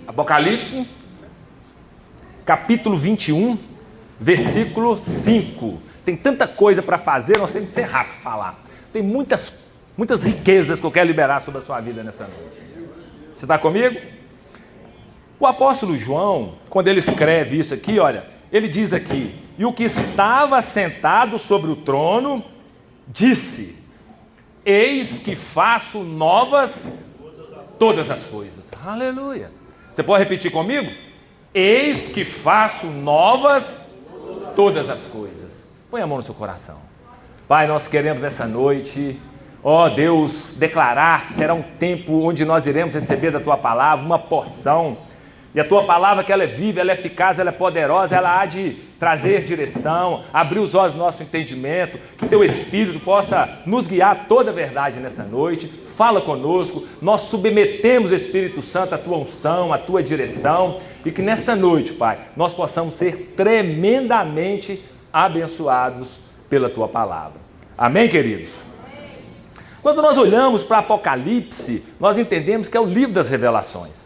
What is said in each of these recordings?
Apocalipse, capítulo 21, versículo 5. Tem tanta coisa para fazer, nós temos que ser rápido falar. Tem muitas riquezas que eu quero liberar sobre a sua vida nessa noite. Você está comigo? O apóstolo João, quando ele escreve isso aqui, olha, ele diz aqui: e o que estava sentado sobre o trono disse: eis que faço novas todas as coisas. Aleluia! Você pode repetir comigo? Eis que faço novas todas as coisas. Põe a mão no seu coração. Pai, nós queremos essa noite, ó Deus, declarar que será um tempo onde nós iremos receber da Tua palavra uma porção. E a Tua palavra, que ela é viva, ela é eficaz, ela é poderosa, ela há de trazer direção, abrir os olhos do nosso entendimento, que Teu Espírito possa nos guiar a toda a verdade nessa noite. Fala conosco, nós submetemos o Espírito Santo à Tua unção, à Tua direção, e que nesta noite, Pai, nós possamos ser tremendamente abençoados pela Tua palavra. Amém, queridos? Quando nós olhamos para Apocalipse, nós entendemos que é o livro das revelações.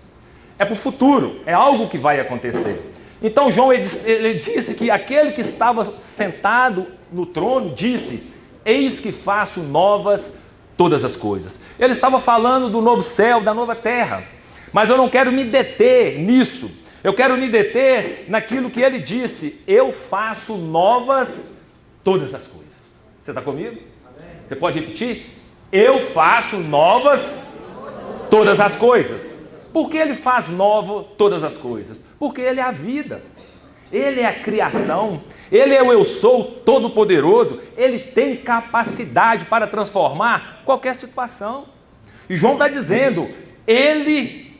É para o futuro, é algo que vai acontecer. Então João ele disse que aquele que estava sentado no trono disse: eis que faço novas todas as coisas. Ele estava falando do novo céu, da nova terra. Mas eu não quero me deter nisso. Eu quero me deter naquilo que ele disse: eu faço novas todas as coisas. Você está comigo? Amém. Você pode repetir? Eu faço novas todas as coisas. Por que ele faz novo todas as coisas? Porque ele é a vida, ele é a criação, ele é o eu sou todo-poderoso, ele tem capacidade para transformar qualquer situação. E João está dizendo, ele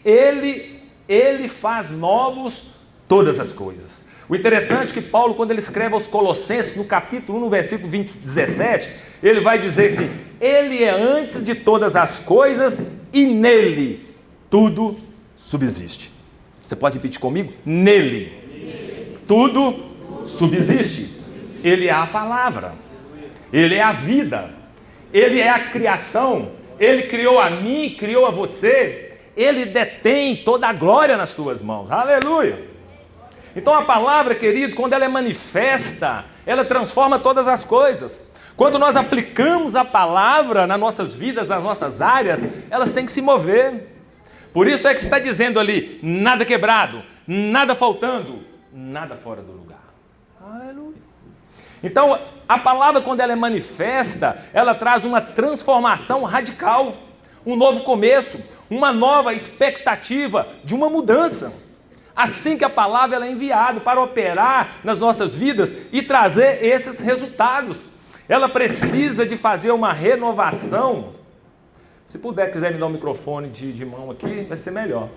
faz novos todas as coisas. O interessante é que Paulo, quando ele escreve aos Colossenses, no capítulo 1, no versículo 17, ele vai dizer assim: ele é antes de todas as coisas e nele tudo subsiste. Você pode repetir comigo? Nele tudo subsiste. Ele é a palavra, ele é a vida, ele é a criação, ele criou a mim, criou a você, ele detém toda a glória nas suas mãos. Aleluia! Então a palavra, querido, quando ela é manifesta, ela transforma todas as coisas. Quando nós aplicamos a palavra nas nossas vidas, nas nossas áreas, elas têm que se mover. Por isso é que está dizendo ali: nada quebrado, nada faltando, nada fora do lugar. Aleluia. Então a palavra, quando ela é manifesta, ela traz uma transformação radical, um novo começo, uma nova expectativa de uma mudança. Assim que a palavra ela é enviada para operar nas nossas vidas e trazer esses resultados, ela precisa de fazer uma renovação. Se quiser me dar um microfone de mão aqui, vai ser melhor.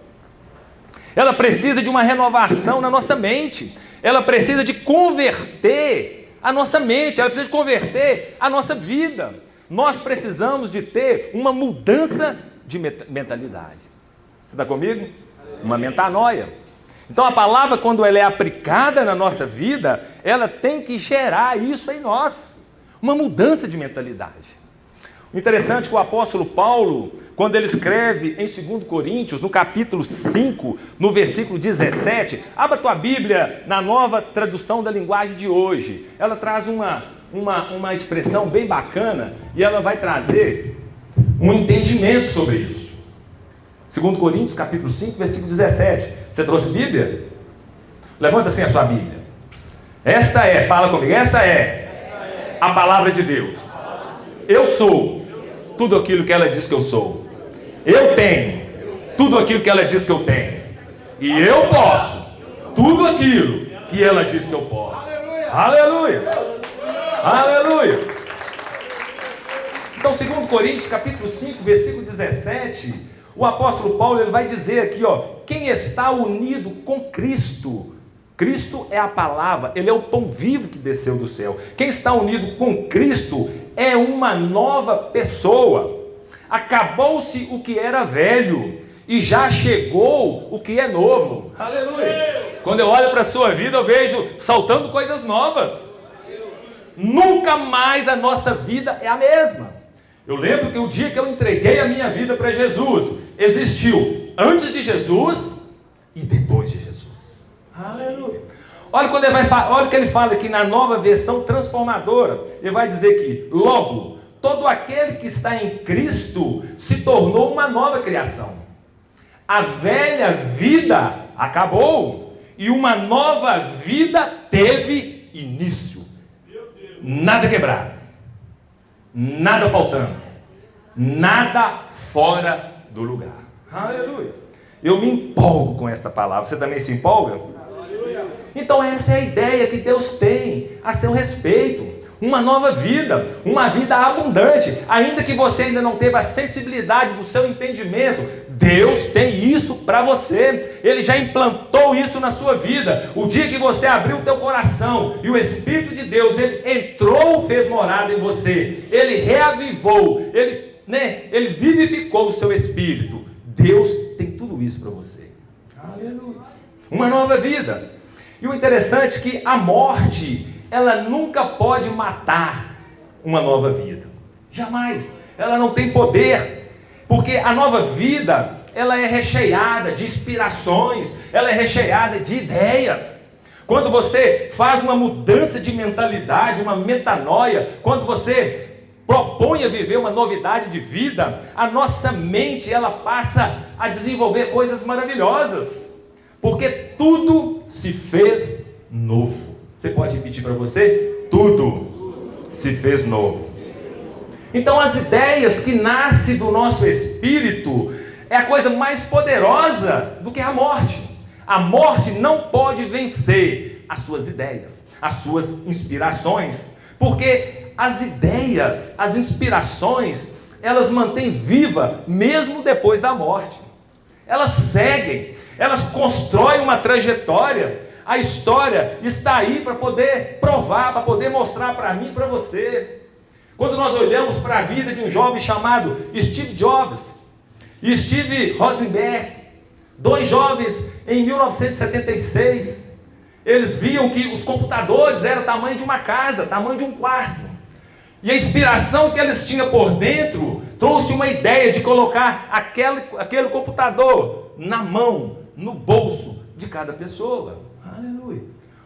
Ela precisa de uma renovação na nossa mente. Ela precisa de converter a nossa mente, ela precisa de converter a nossa vida. Nós precisamos de ter uma mudança de mentalidade. Você está comigo? Uma metanoia. Então a palavra, quando ela é aplicada na nossa vida, ela tem que gerar isso em nós, uma mudança de mentalidade. O interessante é que o apóstolo Paulo, quando ele escreve em 2 Coríntios, no capítulo 5, no versículo 17, abra a tua Bíblia na nova tradução da linguagem de hoje. Ela traz uma expressão bem bacana e ela vai trazer um entendimento sobre isso. 2 Coríntios, capítulo 5, versículo 17. Você trouxe Bíblia? Levanta assim a sua Bíblia. Esta é, fala comigo, esta é a palavra de Deus. Eu sou tudo aquilo que ela diz que eu sou. Eu tenho tudo aquilo que ela diz que eu tenho. E eu posso tudo aquilo que ela diz que eu posso. Aleluia! Aleluia! Então, 2 Coríntios, capítulo 5, versículo 17... o apóstolo Paulo ele vai dizer aqui, quem está unido com Cristo, Cristo é a palavra, ele é o pão vivo que desceu do céu. Quem está unido com Cristo é uma nova pessoa. Acabou-se o que era velho e já chegou o que é novo. Aleluia! Quando eu olho para a sua vida, eu vejo saltando coisas novas. Nunca mais a nossa vida é a mesma. Eu lembro que o dia que eu entreguei a minha vida para Jesus, existiu antes de Jesus e depois de Jesus. Aleluia. Olha o que ele fala aqui na nova versão transformadora. Ele vai dizer que, logo, todo aquele que está em Cristo se tornou uma nova criação. A velha vida acabou e uma nova vida teve início. Nada quebrado, nada faltando, nada fora do lugar. Aleluia. Eu me empolgo com esta palavra. Você também se empolga? Então essa é a ideia que Deus tem a seu respeito. Uma nova vida, uma vida abundante. Ainda que você ainda não teve a sensibilidade do seu entendimento, Deus tem isso para você. Ele já implantou isso na sua vida. O dia que você abriu o teu coração e o Espírito de Deus, ele entrou, fez morada em você. Ele reavivou, ele vivificou o seu espírito. Deus tem tudo isso para você. Aleluia. Uma nova vida. E o interessante é que a morte, ela nunca pode matar uma nova vida. Jamais. Ela não tem poder. Porque a nova vida, ela é recheada de inspirações, ela é recheada de ideias. Quando você faz uma mudança de mentalidade, uma metanoia, quando você propõe a viver uma novidade de vida, a nossa mente, ela passa a desenvolver coisas maravilhosas. Porque tudo se fez novo. Você pode repetir para você? Tudo se fez novo. Então as ideias que nascem do nosso espírito é a coisa mais poderosa do que a morte. A morte não pode vencer as suas ideias, as suas inspirações. Porque as ideias, as inspirações, elas mantêm viva mesmo depois da morte. Elas seguem. Elas constroem uma trajetória. A história está aí para poder provar, para poder mostrar para mim e para você. Quando nós olhamos para a vida de um jovem chamado Steve Jobs e Steve Rosenberg, dois jovens em 1976, eles viam que os computadores eram o tamanho de uma casa, tamanho de um quarto. E a inspiração que eles tinham por dentro trouxe uma ideia de colocar aquele computador na mão, no bolso de cada pessoa. Aleluia.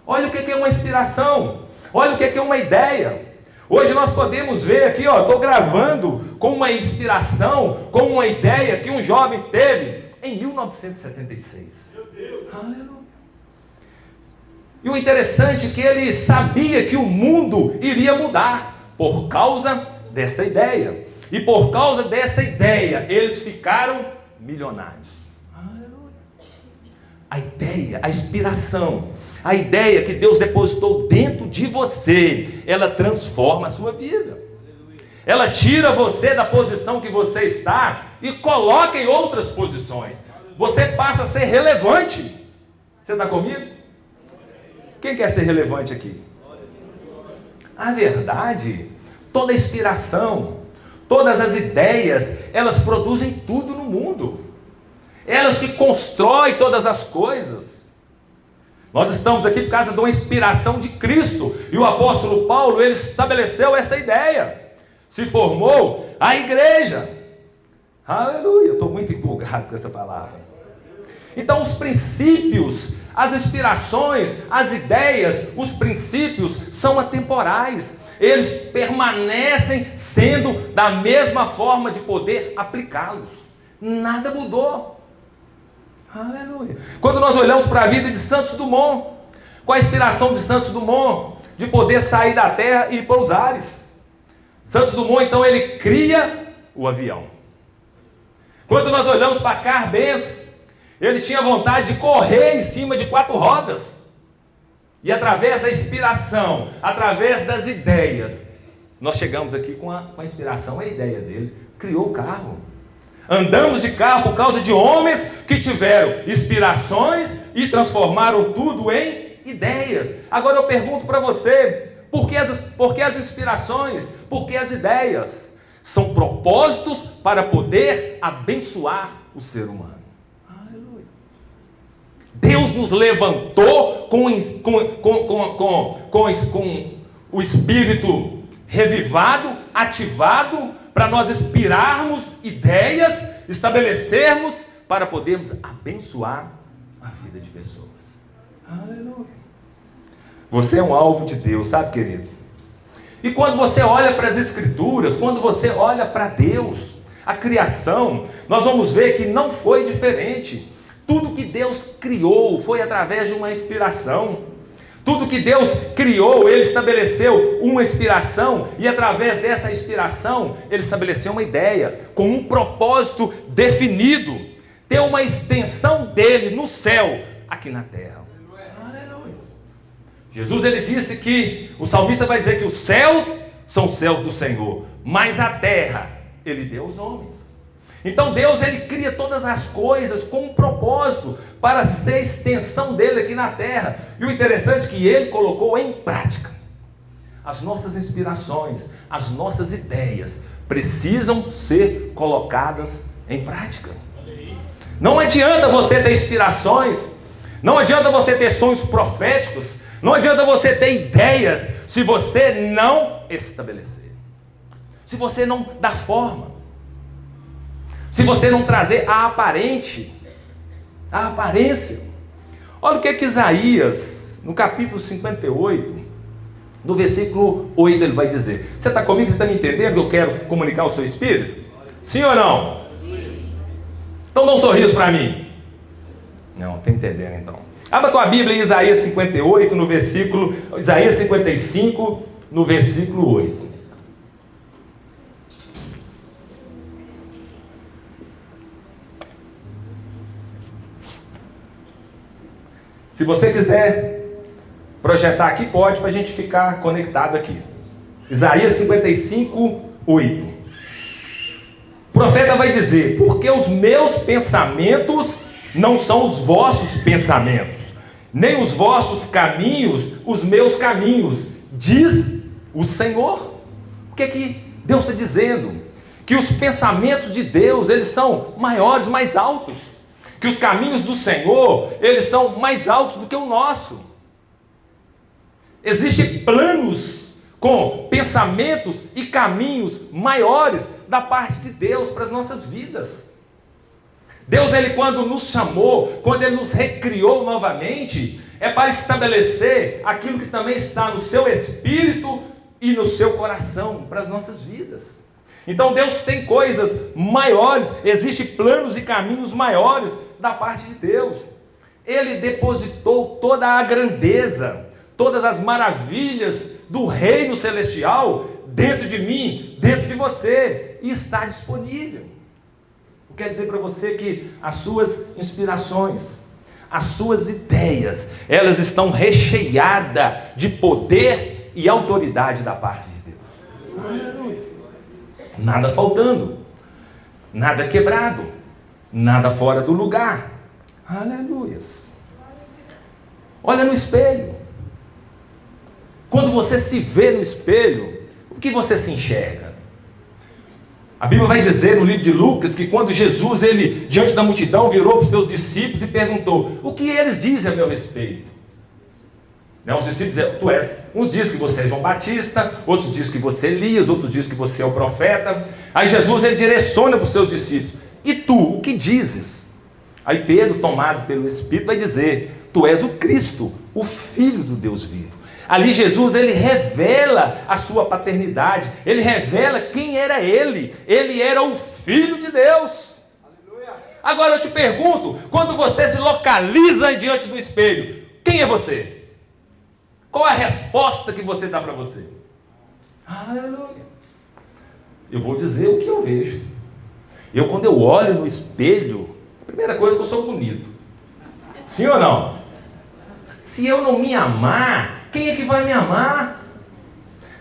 Olha o que é uma inspiração. Olha o que é uma ideia. Hoje nós podemos ver aqui, estou gravando com uma inspiração, com uma ideia que um jovem teve em 1976. Meu Deus. Aleluia. E o interessante é que ele sabia que o mundo iria mudar por causa dessa ideia. E por causa dessa ideia, eles ficaram milionários. A ideia, a inspiração, a ideia que Deus depositou dentro de você, ela transforma a sua vida. Ela tira você da posição que você está e coloca em outras posições. Você passa a ser relevante. Você está comigo? Quem quer ser relevante aqui? A verdade, toda a inspiração, todas as ideias, elas produzem tudo no mundo. Elas que constroem todas as coisas. Nós estamos aqui por causa de uma inspiração de Cristo. E o apóstolo Paulo, ele estabeleceu essa ideia. Se formou a igreja. Aleluia, eu estou muito empolgado com essa palavra. Então os princípios, as inspirações, as ideias, os princípios são atemporais. Eles permanecem sendo da mesma forma de poder aplicá-los. Nada mudou. Aleluia. Quando nós olhamos para a vida de Santos Dumont, com a inspiração de Santos Dumont, de poder sair da terra e ir para os ares. Santos Dumont, então, ele cria o avião. Quando nós olhamos para Carl Benz, ele tinha vontade de correr em cima de 4 rodas. E através da inspiração, através das ideias, nós chegamos aqui com a inspiração, a ideia dele, criou o carro. Andamos de carro por causa de homens que tiveram inspirações e transformaram tudo em ideias. Agora eu pergunto para você, por que as inspirações, por que as ideias? São propósitos para poder abençoar o ser humano. Aleluia. Deus nos levantou com o espírito revivado, ativado, para nós inspirarmos ideias, estabelecermos, para podermos abençoar a vida de pessoas. Aleluia. Você é um alvo de Deus, sabe, querido? E quando você olha para as Escrituras, quando você olha para Deus, a criação, nós vamos ver que não foi diferente. Tudo que Deus criou foi através de uma inspiração. Tudo que Deus criou, Ele estabeleceu uma inspiração, e através dessa inspiração, Ele estabeleceu uma ideia, com um propósito definido, ter uma extensão dele no céu, aqui na terra. Aleluia. Jesus, ele disse que, o salmista vai dizer que os céus são os céus do Senhor, mas a terra, Ele deu aos homens. Então Deus, ele cria todas as coisas com um propósito, para ser extensão dele aqui na terra. E o interessante é que ele colocou em prática. As nossas inspirações, as nossas ideias precisam ser colocadas em prática. Não adianta você ter inspirações, não adianta você ter sonhos proféticos, não adianta você ter ideias, se você não estabelecer, se você não dar forma, se você não trazer a aparência. Olha o que Isaías, no capítulo 58, no versículo 8, ele vai dizer. Você está comigo? Você está me entendendo que eu quero comunicar o seu espírito? Sim ou não? Sim. Então dá um sorriso para mim. Não, está entendendo então. Abra tua Bíblia em Isaías 58, no versículo, Isaías 55, no versículo 8. Se você quiser projetar aqui, pode, para a gente ficar conectado aqui. Isaías 55, 8. O profeta vai dizer: porque os meus pensamentos não são os vossos pensamentos, nem os vossos caminhos, os meus caminhos, diz o Senhor. O que é que Deus está dizendo? Que os pensamentos de Deus, eles são maiores, mais altos. Que os caminhos do Senhor, eles são mais altos do que o nosso. Existem planos com pensamentos e caminhos maiores da parte de Deus para as nossas vidas. Deus, ele quando nos chamou, quando ele nos recriou novamente, é para estabelecer aquilo que também está no seu espírito e no seu coração para as nossas vidas. Então Deus tem coisas maiores, existem planos e caminhos maiores da parte de Deus. Ele depositou toda a grandeza, todas as maravilhas do reino celestial dentro de mim, dentro de você, e está disponível. Eu quero dizer para você que as suas inspirações, as suas ideias, elas estão recheadas de poder e autoridade da parte de Deus. Aleluia. Nada faltando, nada quebrado, nada fora do lugar. Aleluias. Olha no espelho. Quando você se vê no espelho, o que você se enxerga? A Bíblia vai dizer no livro de Lucas que quando Jesus, ele diante da multidão, virou para os seus discípulos e perguntou: o que eles dizem a meu respeito? Os discípulos dizem: uns dizem que você é João Batista, outros dizem que você é Elias, outros dizem que você é o profeta. Aí Jesus, ele direciona para os seus discípulos: e tu, o que dizes? Aí Pedro, tomado pelo Espírito, vai dizer: tu és o Cristo, o Filho do Deus vivo. Ali Jesus, ele revela a sua paternidade, ele revela quem era ele era o Filho de Deus. Aleluia. Agora eu te pergunto, quando você se localiza diante do espelho, quem é você? Qual a resposta que você dá para você? Aleluia. Eu vou dizer o que eu vejo. Quando eu olho no espelho, a primeira coisa é que eu sou bonito. Sim ou não? Se eu não me amar, quem é que vai me amar?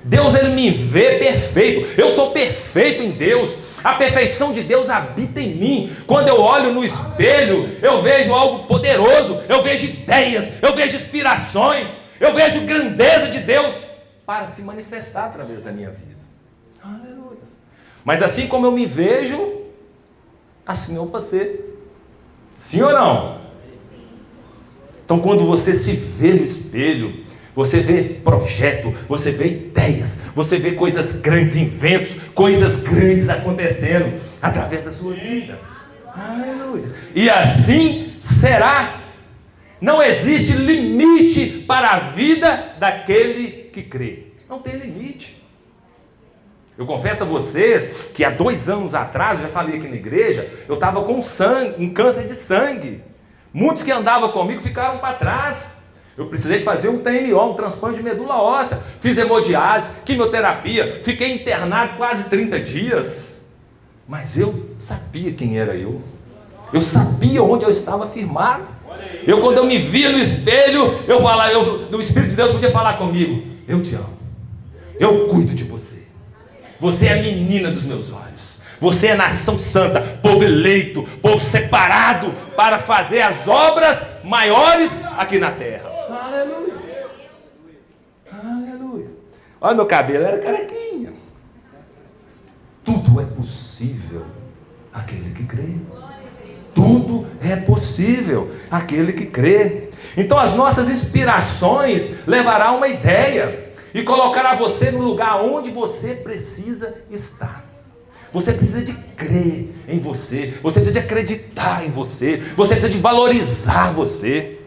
Deus, ele me vê perfeito. Eu sou perfeito em Deus. A perfeição de Deus habita em mim. Quando eu olho no espelho, eu vejo algo poderoso, eu vejo ideias, eu vejo inspirações, eu vejo grandeza de Deus para se manifestar através da minha vida. Aleluia. Mas assim como eu me vejo, assim eu vou ser. Sim ou não? Então quando você se vê no espelho, você vê projeto, você vê ideias, você vê coisas grandes, inventos, coisas grandes acontecendo através da sua vida. Aleluia. E assim será Não existe limite para a vida daquele que crê. Não tem limite. Eu confesso a vocês que há 2 anos atrás, eu já falei aqui na igreja, eu estava com um câncer de sangue. Muitos que andavam comigo ficaram para trás. Eu precisei de fazer um TMO, um transplante de medula óssea. Fiz hemodiálise, quimioterapia, fiquei internado quase 30 dias. Mas eu sabia quem era eu. Eu sabia onde eu estava firmado. Quando eu me via no espelho, o Espírito de Deus podia falar comigo: eu te amo, eu cuido de você. Você é a menina dos meus olhos. Você é nação santa, povo eleito, povo separado para fazer as obras maiores aqui na terra. Aleluia. Aleluia. Olha meu cabelo, era carequinha. Tudo é possível aquele que crê. Tudo é possível aquele que crê. Então as nossas inspirações levarão uma ideia e colocará você no lugar onde você precisa estar. Você precisa de crer em você. Você precisa de acreditar em você. Você precisa de valorizar você.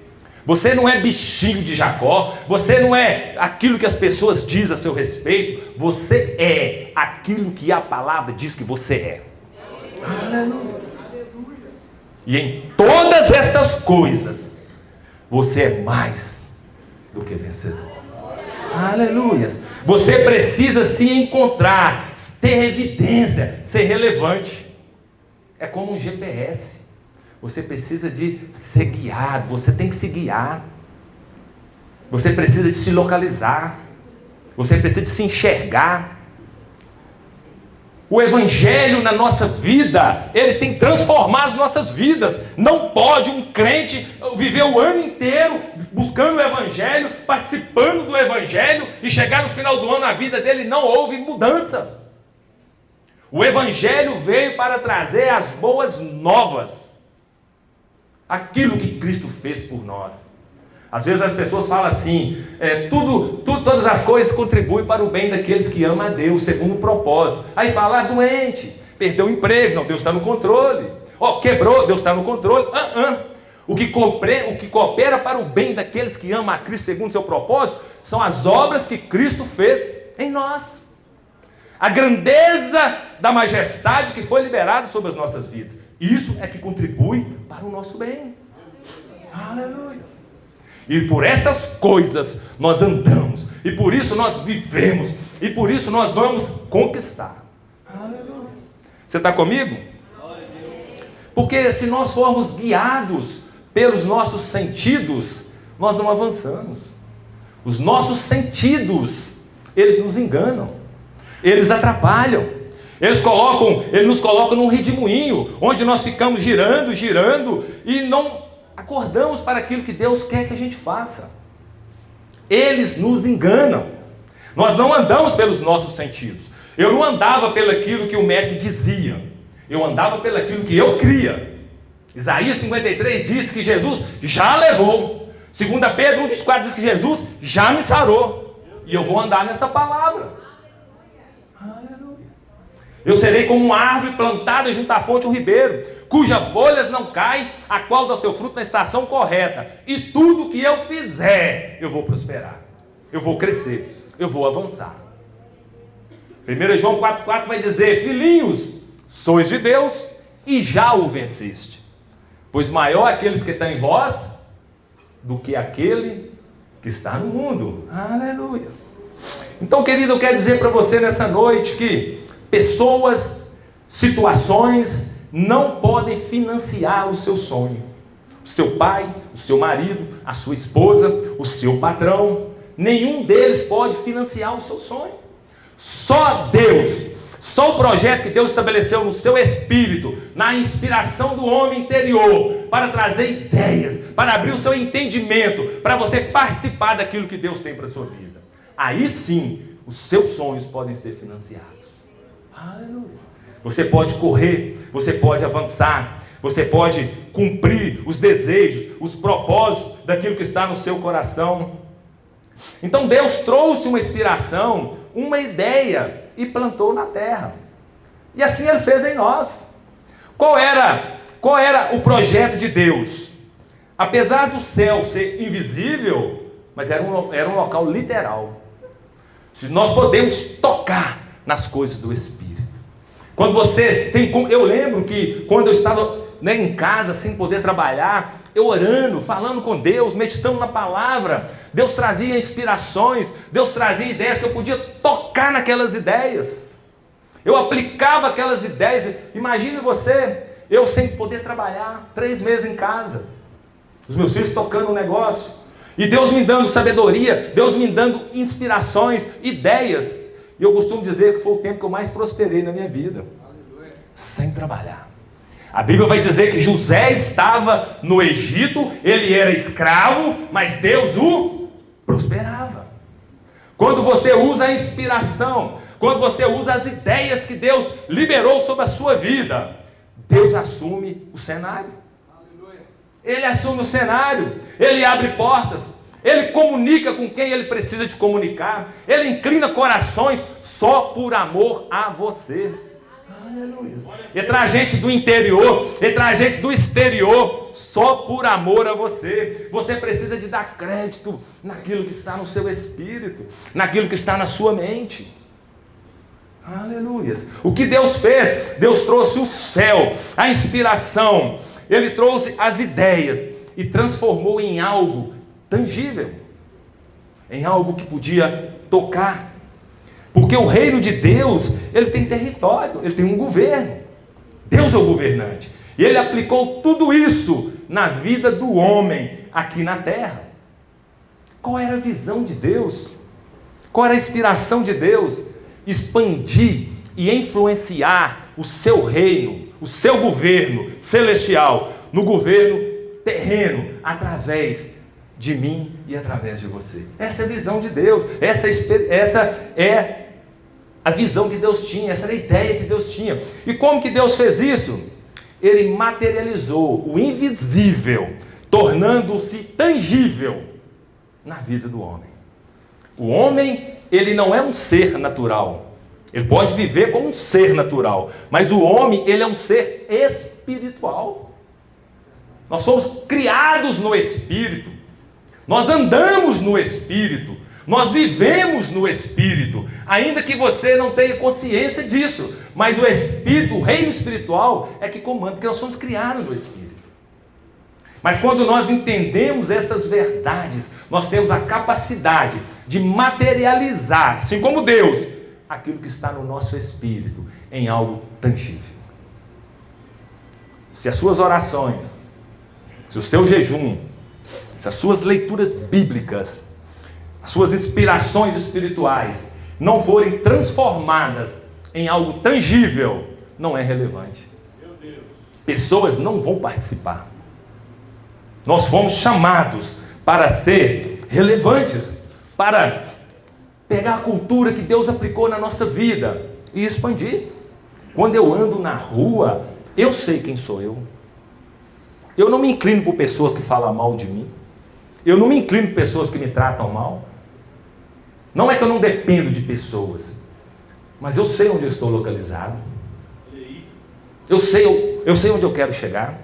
Você não é bichinho de Jacó. Você não é aquilo que as pessoas dizem a seu respeito. Você é aquilo que a palavra diz que você é. Aleluia. E em todas estas coisas, você é mais do que vencedor. Aleluia. Você precisa se encontrar, ter evidência, ser relevante. É como um GPS. Você precisa de ser guiado. Você tem que se guiar. Você precisa de se localizar. Você precisa de se enxergar. O Evangelho na nossa vida, ele tem que transformar as nossas vidas. Não pode um crente viver o ano inteiro buscando o Evangelho, participando do Evangelho, e chegar no final do ano a vida dele não houve mudança. O Evangelho veio para trazer as boas novas, aquilo que Cristo fez por nós. Às vezes as pessoas falam assim, todas as coisas contribuem para o bem daqueles que amam a Deus, segundo o propósito. Aí fala, doente, perdeu o emprego, não, Deus está no controle. Quebrou, Deus está no controle. O que coopera para o bem daqueles que amam a Cristo, segundo o seu propósito, são as obras que Cristo fez em nós. A grandeza da majestade que foi liberada sobre as nossas vidas. Isso é que contribui para o nosso bem. Aleluia. E por essas coisas nós andamos, e por isso nós vivemos, e por isso nós vamos conquistar. Aleluia. Você está comigo? Porque se nós formos guiados pelos nossos sentidos, nós não avançamos. Os nossos sentidos, eles nos enganam, eles atrapalham, eles nos colocam num redemoinho, onde nós ficamos girando, e não acordamos para aquilo que Deus quer que a gente faça. Eles nos enganam. Nós não andamos pelos nossos sentidos. Eu não andava pelo aquilo que o médico dizia. Eu andava pelo aquilo que eu cria. Isaías 53 diz que Jesus já levou. 2 Pedro 1,24 diz que Jesus já me sarou. E eu vou andar nessa palavra. Aleluia. Eu serei como uma árvore plantada junto à fonte do ribeiro, cujas folhas não caem, a qual dá o seu fruto na estação correta. E tudo que eu fizer, eu vou prosperar. Eu vou crescer. Eu vou avançar. 1 João 4,4 vai dizer: filhinhos, sois de Deus e já o venceste. Pois maior aqueles que estão em vós do que aquele que está no mundo. Aleluia. Então, querido, eu quero dizer para você nessa noite que pessoas, situações não podem financiar o seu sonho. O seu pai, o seu marido, a sua esposa, o seu patrão, nenhum deles pode financiar o seu sonho. Só Deus, só o projeto que Deus estabeleceu no seu espírito, na inspiração do homem interior, para trazer ideias, para abrir o seu entendimento, para você participar daquilo que Deus tem para a sua vida. Aí sim, os seus sonhos podem ser financiados. Aleluia. Você pode correr, você pode avançar, você pode cumprir os desejos, os propósitos daquilo que está no seu coração. Então Deus trouxe uma inspiração, uma ideia e plantou na terra. E assim Ele fez em nós. Qual era o projeto de Deus? Apesar do céu ser invisível, mas era um local literal. Nós podemos tocar nas coisas do Espírito. Quando você tem... Eu lembro que quando eu estava em casa, sem poder trabalhar, eu orando, falando com Deus, meditando na palavra, Deus trazia inspirações, Deus trazia ideias que eu podia tocar naquelas ideias. Eu aplicava aquelas ideias. Imagine você, eu sem poder trabalhar, 3 meses em casa, os meus filhos tocando um negócio, e Deus me dando sabedoria, Deus me dando inspirações, ideias. E eu costumo dizer que foi o tempo que eu mais prosperei na minha vida, sem trabalhar. A Bíblia vai dizer que José estava no Egito, ele era escravo, mas Deus o prosperava. Quando você usa a inspiração, quando você usa as ideias que Deus liberou sobre a sua vida, Deus assume o cenário. Ele assume o cenário, ele abre portas, ele comunica com quem ele precisa de comunicar, ele inclina corações só por amor a você. Aleluia. Ele traz gente do interior, ele traz gente do exterior, só por amor a você. Você precisa de dar crédito naquilo que está no seu espírito, naquilo que está na sua mente. Aleluia. O que Deus fez? Deus trouxe o céu, a inspiração, Ele trouxe as ideias e transformou em algo tangível, em algo que podia tocar. Porque o reino de Deus, ele tem território, ele tem um governo. Deus é o governante. E ele aplicou tudo isso na vida do homem aqui na terra. Qual era a visão de Deus? Qual era a inspiração de Deus? Expandir e influenciar o seu reino, o seu governo celestial, no governo terreno, através de mim e através de você. Essa é a visão de Deus, essa é a visão que Deus tinha, essa era a ideia que Deus tinha. E como que Deus fez isso? Ele materializou o invisível, tornando-se tangível na vida do homem. O homem, ele não é um ser natural, ele pode viver como um ser natural, mas o homem, ele é um ser espiritual. Nós somos criados no Espírito, nós andamos no Espírito, nós vivemos no Espírito, ainda que você não tenha consciência disso, mas o Espírito, o reino espiritual é que comanda, porque nós somos criados no Espírito. Mas quando nós entendemos essas verdades, nós temos a capacidade de materializar, assim como Deus, aquilo que está no nosso espírito em algo tangível. Se as suas orações, se o seu jejum, se as suas leituras bíblicas, as suas inspirações espirituais não forem transformadas em algo tangível, não é relevante. Pessoas não vão participar. Nós fomos chamados para ser relevantes, para pegar a cultura que Deus aplicou na nossa vida e expandir. Quando eu ando na rua, eu sei quem sou eu. Eu não me inclino por pessoas que falam mal de mim. Eu não me inclino por pessoas que me tratam mal. Não é que eu não dependo de pessoas, mas eu sei onde eu estou localizado. Eu sei onde eu quero chegar.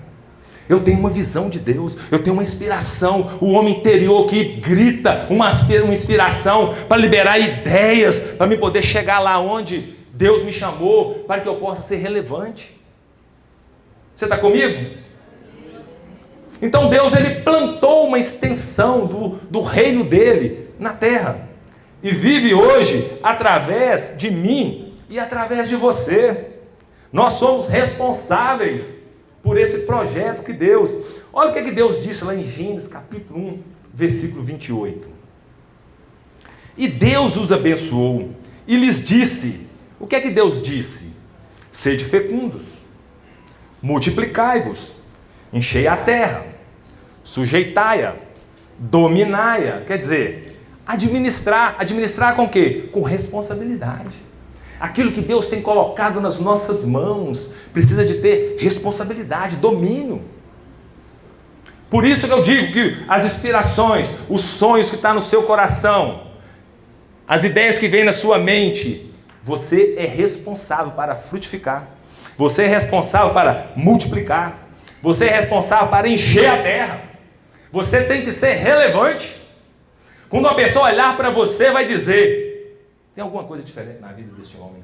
Eu tenho uma visão de Deus, eu tenho uma inspiração, o homem interior que grita, uma inspiração para liberar ideias, para me poder chegar lá onde Deus me chamou, para que eu possa ser relevante. Você está comigo? Então Deus, ele plantou uma extensão do reino dele na terra, e vive hoje através de mim e através de você. Nós somos responsáveis por esse projeto que Deus... Olha o que Deus disse lá em Gênesis capítulo 1, versículo 28. E Deus os abençoou e lhes disse... O que Deus disse? Sede fecundos, multiplicai-vos, enchei a terra, sujeitai-a, dominai-a. Quer dizer, administrar. Administrar com o quê? Com responsabilidade. Aquilo que Deus tem colocado nas nossas mãos precisa de ter responsabilidade, domínio. Por isso que eu digo que as inspirações, os sonhos que estão no seu coração, as ideias que vêm na sua mente, você é responsável para frutificar. Você é responsável para multiplicar. Você é responsável para encher a terra. Você tem que ser relevante. Quando uma pessoa olhar para você, vai dizer: tem alguma coisa diferente na vida desse homem?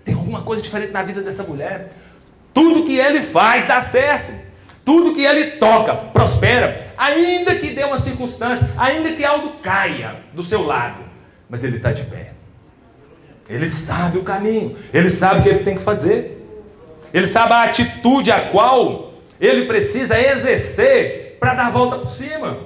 Tem alguma coisa diferente na vida dessa mulher? Tudo que ele faz dá certo. Tudo que ele toca prospera. Ainda que dê uma circunstância, ainda que algo caia do seu lado, mas ele está de pé. Ele sabe o caminho, ele sabe o que ele tem que fazer. Ele sabe a atitude a qual ele precisa exercer para dar a volta por cima.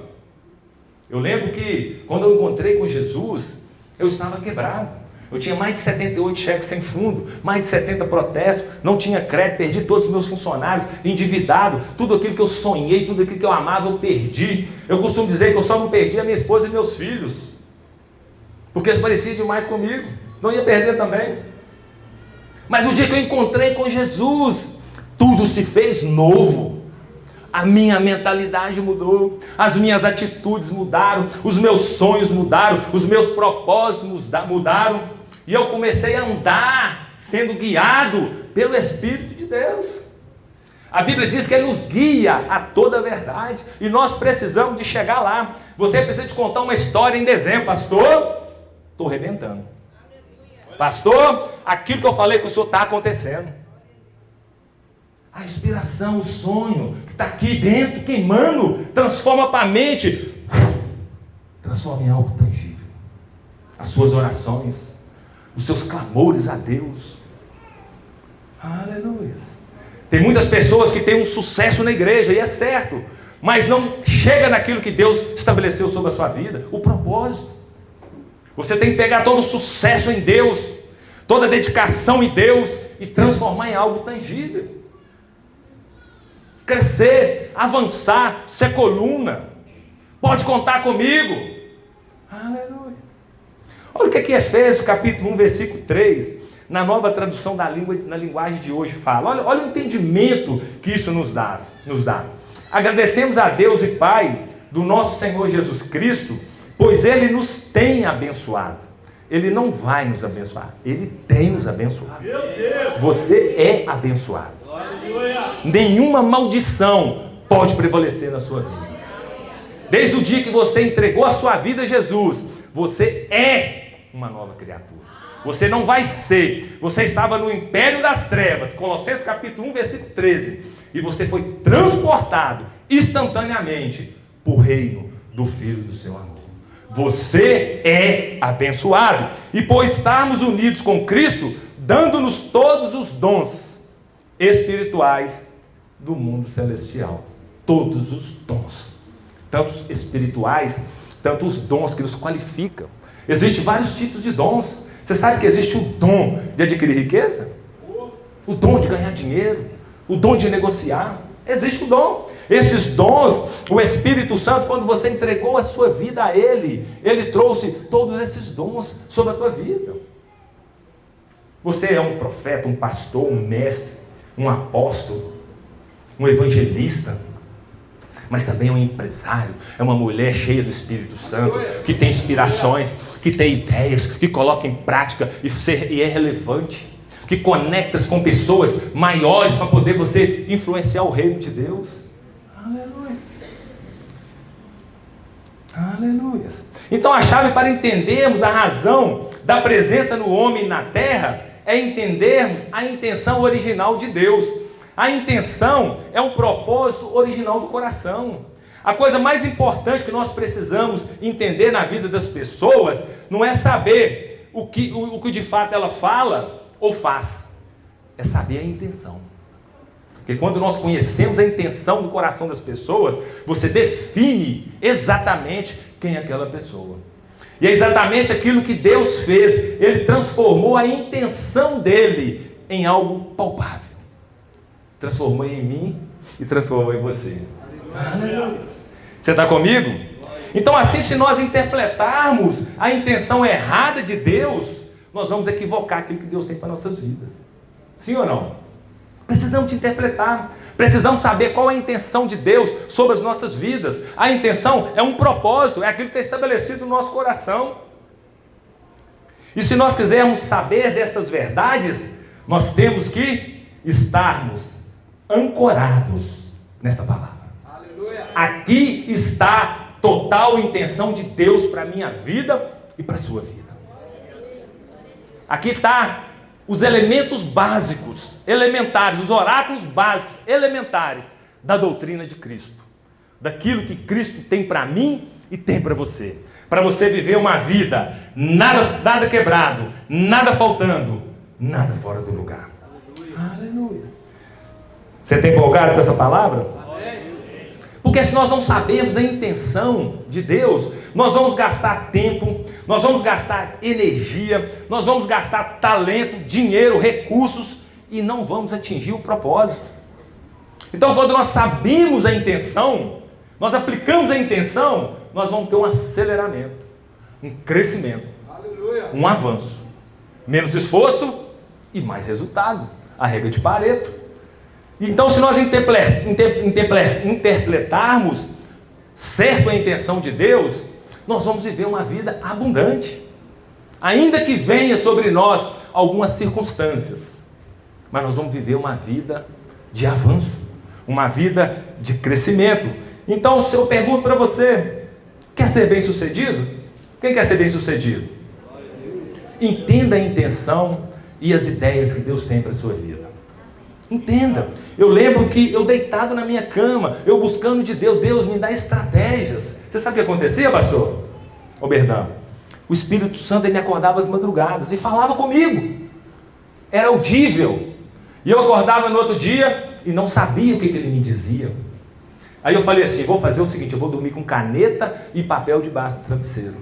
Eu lembro que quando eu encontrei com Jesus, eu estava quebrado. Eu tinha mais de 78 cheques sem fundo, mais de 70 protestos, não tinha crédito, perdi todos os meus funcionários, endividado, tudo aquilo que eu sonhei, tudo aquilo que eu amava, eu perdi. Eu costumo dizer que eu só não perdi a minha esposa e meus filhos, porque eles pareciam demais comigo, senão ia perder também. Mas o dia que eu encontrei com Jesus, tudo se fez novo. A minha mentalidade mudou, as minhas atitudes mudaram, os meus sonhos mudaram, os meus propósitos mudaram, e eu comecei a andar sendo guiado pelo Espírito de Deus. A Bíblia diz que Ele nos guia a toda a verdade, e nós precisamos de chegar lá. Você precisa de contar uma história em dezembro: pastor, estou arrebentando. Pastor, aquilo que eu falei que o senhor está acontecendo. A inspiração, o sonho que está aqui dentro, queimando, transforma para a mente, transforma em algo tangível. As suas orações, os seus clamores a Deus. Aleluia. Tem muitas pessoas que têm um sucesso na igreja, e é certo, mas não chega naquilo que Deus estabeleceu sobre a sua vida, o propósito. Você tem que pegar todo o sucesso em Deus, toda a dedicação em Deus, e transformar em algo tangível. Crescer, avançar, ser coluna. Pode contar comigo. Aleluia. Olha o que Efésios capítulo 1, versículo 3, na nova tradução da língua, na linguagem de hoje fala. Olha o entendimento que isso nos dá. Agradecemos a Deus e Pai do nosso Senhor Jesus Cristo, pois Ele nos tem abençoado. Ele não vai nos abençoar, Ele tem nos abençoado. Você é abençoado. Nenhuma maldição pode prevalecer na sua vida. Desde o dia que você entregou a sua vida a Jesus, você é uma nova criatura. Você não vai ser. Você estava no império das trevas, Colossenses capítulo 1, versículo 13, e você foi transportado instantaneamente para o reino do Filho do seu amor. Você é abençoado, e por estarmos unidos com Cristo, dando-nos todos os dons espirituais do mundo celestial. Todos os dons, tanto os espirituais, tanto os dons que nos qualificam. Existem vários tipos de dons. Você sabe que existe o dom de adquirir riqueza, o dom de ganhar dinheiro, o dom de negociar. Existe o dom. Esses dons, o Espírito Santo, quando você entregou a sua vida a Ele, Ele trouxe todos esses dons sobre a tua vida. Você é um profeta, um pastor, um mestre, um apóstolo, um evangelista, mas também é um empresário, é uma mulher cheia do Espírito Santo, que tem inspirações, que tem ideias, que coloca em prática e é relevante, que conecta-se com pessoas maiores para poder você influenciar o reino de Deus. Aleluia. Aleluia. Então a chave para entendermos a razão da presença do homem na terra é entendermos a intenção original de Deus. A intenção é um propósito original do coração. A coisa mais importante que nós precisamos entender na vida das pessoas não é saber o que de fato ela fala ou faz, é saber a intenção. Porque quando nós conhecemos a intenção do coração das pessoas, você define exatamente quem é aquela pessoa. E é exatamente aquilo que Deus fez. Ele transformou a intenção dele em algo palpável. Transformou em mim e transformou em você. Aleluia. Você está comigo? Então assim, se nós interpretarmos a intenção errada de Deus, nós vamos equivocar aquilo que Deus tem para nossas vidas. Sim ou não? Precisamos de interpretar. Precisamos saber qual é a intenção de Deus sobre as nossas vidas. A intenção é um propósito, é aquilo que está estabelecido no nosso coração. E se nós quisermos saber dessas verdades, nós temos que estarmos ancorados nesta palavra. Aleluia. aqui está a total intenção de Deus para a minha vida e para a sua vida. Aqui está os elementos básicos, elementares, os oráculos básicos, elementares da doutrina de Cristo. Daquilo que Cristo tem para mim e tem para você. Para você viver uma vida, nada quebrado, nada faltando, nada fora do lugar. Aleluia. Você está empolgado com essa palavra? Porque se nós não sabemos a intenção de Deus, nós vamos gastar tempo, nós vamos gastar energia, nós vamos gastar talento, dinheiro, recursos e não vamos atingir o propósito. Então, quando nós sabemos a intenção, nós aplicamos a intenção, nós vamos ter um aceleramento, um crescimento, um avanço. Menos esforço e mais resultado. A regra de Pareto. Então, se nós interpretarmos certo a intenção de Deus, nós vamos viver uma vida abundante. Ainda que venha sobre nós algumas circunstâncias, mas nós vamos viver uma vida de avanço, uma vida de crescimento. Então, se eu pergunto para você, quer ser bem sucedido? Quem quer ser bem sucedido? Entenda a intenção e as ideias que Deus tem para a sua vida. Entenda. Eu lembro que eu deitado na minha cama, eu buscando de Deus, Deus me dá estratégias. Você sabe o que acontecia, pastor? Ô Berdão, o Espírito Santo ele me acordava às madrugadas e falava comigo. Era audível. E eu acordava no outro dia e não sabia o que ele me dizia. Aí eu falei assim, vou fazer o seguinte, eu vou dormir com caneta e papel debaixo do travesseiro.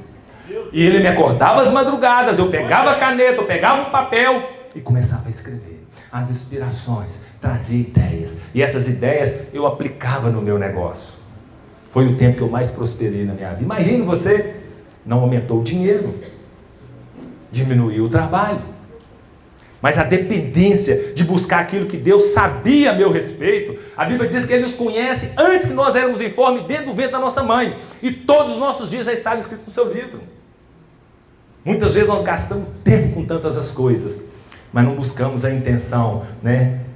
E ele me acordava às madrugadas, eu pegava a caneta, eu pegava o papel e começava a escrever. As inspirações, trazia ideias. E essas ideias eu aplicava no meu negócio. Foi o tempo que eu mais prosperei na minha vida. Imagine você, não aumentou o dinheiro, diminuiu o trabalho. Mas a dependência de buscar aquilo que Deus sabia a meu respeito, a Bíblia diz que Ele nos conhece antes que nós éramos informes dentro do ventre da nossa mãe. E todos os nossos dias já estavam escritos no seu livro. Muitas vezes nós gastamos tempo com tantas as coisas, mas não buscamos a intenção,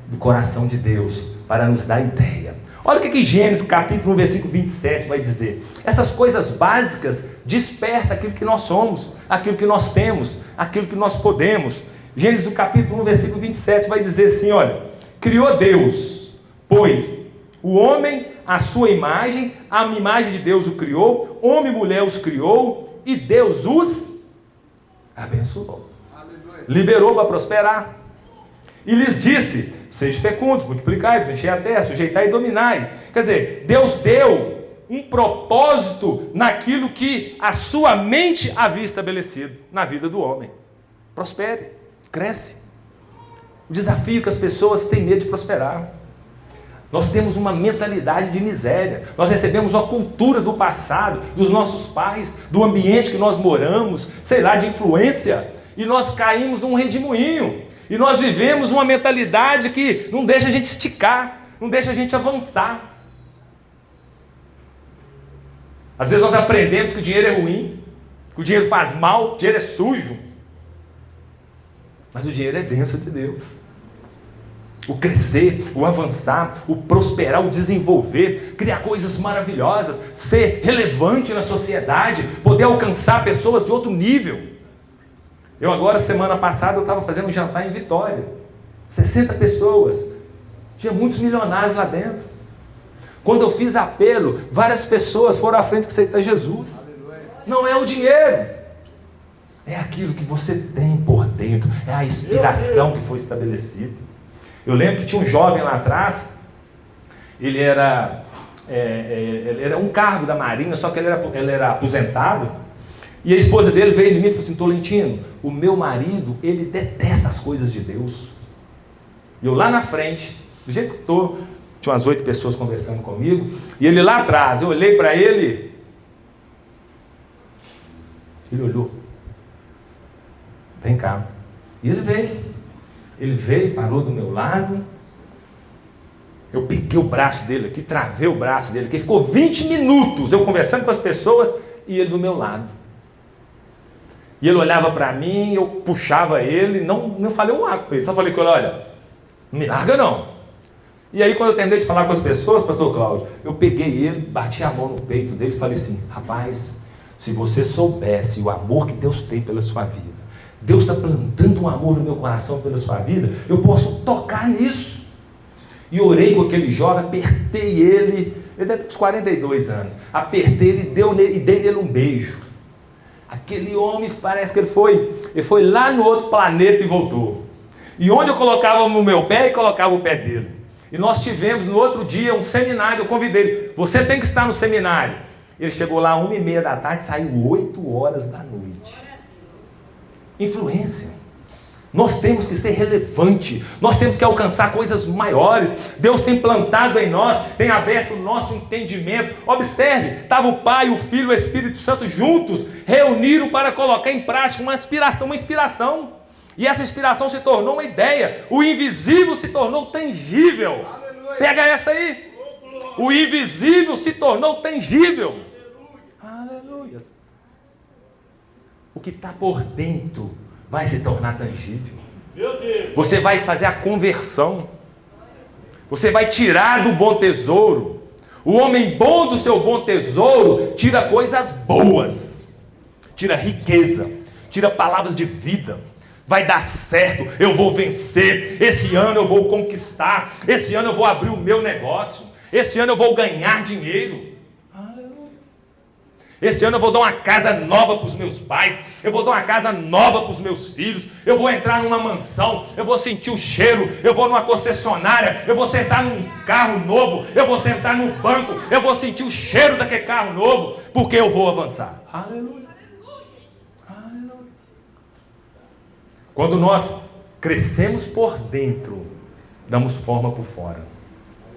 do coração de Deus para nos dar ideia. Olha o que Gênesis capítulo 1, versículo 27 vai dizer. Essas coisas básicas despertam aquilo que nós somos, aquilo que nós temos, aquilo que nós podemos. Gênesis capítulo 1, versículo 27 vai dizer assim, olha, criou Deus, pois o homem, a sua imagem, a imagem de Deus o criou, homem e mulher os criou, e Deus os abençoou. Liberou para prosperar. E lhes disse, sejam fecundos, multiplicai-vos, enchei a terra, sujeitai e dominai. Quer dizer, Deus deu um propósito naquilo que a sua mente havia estabelecido na vida do homem. Prospere, cresce. O desafio é que as pessoas têm medo de prosperar. Nós temos uma mentalidade de miséria. Nós recebemos uma cultura do passado, dos nossos pais, do ambiente que nós moramos, sei lá, de influência. E nós caímos num redemoinho. E nós vivemos uma mentalidade que não deixa a gente esticar, não deixa a gente avançar. Às vezes nós aprendemos que o dinheiro é ruim, que o dinheiro faz mal, o dinheiro é sujo. Mas o dinheiro é bênção de Deus. O crescer, o avançar, o prosperar, o desenvolver, criar coisas maravilhosas, ser relevante na sociedade, poder alcançar pessoas de outro nível. Eu agora, semana passada, eu estava fazendo um jantar em Vitória. 60 pessoas. Tinha muitos milionários lá dentro. Quando eu fiz apelo, várias pessoas foram à frente que aceitar Jesus. Não é o dinheiro. É aquilo que você tem por dentro. É a inspiração que foi estabelecida. Eu lembro que tinha um jovem lá atrás. Ele era um cargo da Marinha, só que ele era aposentado. E a esposa dele veio em mim e falou assim, Tolentino, o meu marido, ele detesta as coisas de Deus. E eu lá na frente, do jeito que eu estou, tinha umas 8 pessoas conversando comigo, e ele lá atrás, eu olhei para ele, ele olhou, vem cá. E ele veio, parou do meu lado, eu peguei o braço dele aqui, travei o braço dele aqui, ficou 20 minutos eu conversando com as pessoas, e ele do meu lado. E ele olhava para mim, eu puxava ele, não falei um ar com ele, só falei com ele, olha, não me larga não. E aí, quando eu terminei de falar com as pessoas, pastor Cláudio, eu peguei ele, bati a mão no peito dele e falei assim: rapaz, se você soubesse o amor que Deus tem pela sua vida, Deus está plantando um amor no meu coração pela sua vida, eu posso tocar nisso. E orei com aquele jovem, apertei ele deve ter uns 42 anos, apertei ele e dei nele um beijo. Aquele homem, parece que ele foi lá no outro planeta e voltou. E onde eu colocava o meu pé, ele colocava o pé dele. E nós tivemos no outro dia um seminário, eu convidei ele: você tem que estar no seminário. Ele chegou lá 1h30 da tarde, saiu 8 horas da noite. Influência. Nós temos que ser relevante, nós temos que alcançar coisas maiores. Deus tem plantado em nós, tem aberto o nosso entendimento. Observe, estava o Pai, o Filho e o Espírito Santo juntos, reuniram para colocar em prática uma inspiração. E essa inspiração se tornou uma ideia. O invisível se tornou tangível. Aleluia. Pega essa aí. O invisível se tornou tangível. Aleluia. O que está por dentro vai se tornar tangível. Meu Deus. Você vai fazer a conversão. Você vai tirar do bom tesouro. O homem bom do seu bom tesouro tira coisas boas. Tira riqueza. Tira palavras de vida. Vai dar certo, eu vou vencer, esse ano eu vou conquistar, esse ano eu vou abrir o meu negócio, esse ano eu vou ganhar dinheiro. Aleluia. Esse ano eu vou dar uma casa nova para os meus pais, eu vou dar uma casa nova para os meus filhos, eu vou entrar numa mansão, eu vou sentir o cheiro, eu vou numa concessionária, eu vou sentar num carro novo, eu vou sentar num banco, eu vou sentir o cheiro daquele carro novo, porque eu vou avançar. Aleluia. Quando nós crescemos por dentro, damos forma por fora.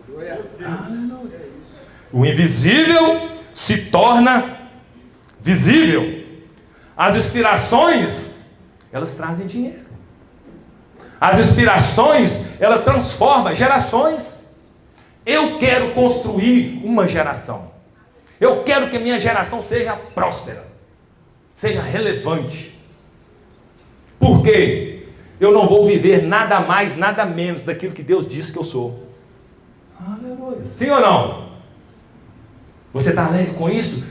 Aleluia. O invisível se torna visível. As inspirações, elas trazem dinheiro. As inspirações, elas transformam gerações. Eu quero construir uma geração. Eu quero que a minha geração seja próspera, seja relevante. Por quê? Eu não vou viver nada mais, nada menos daquilo que Deus disse que eu sou. Aleluia. Sim ou não? Você está alegre com isso?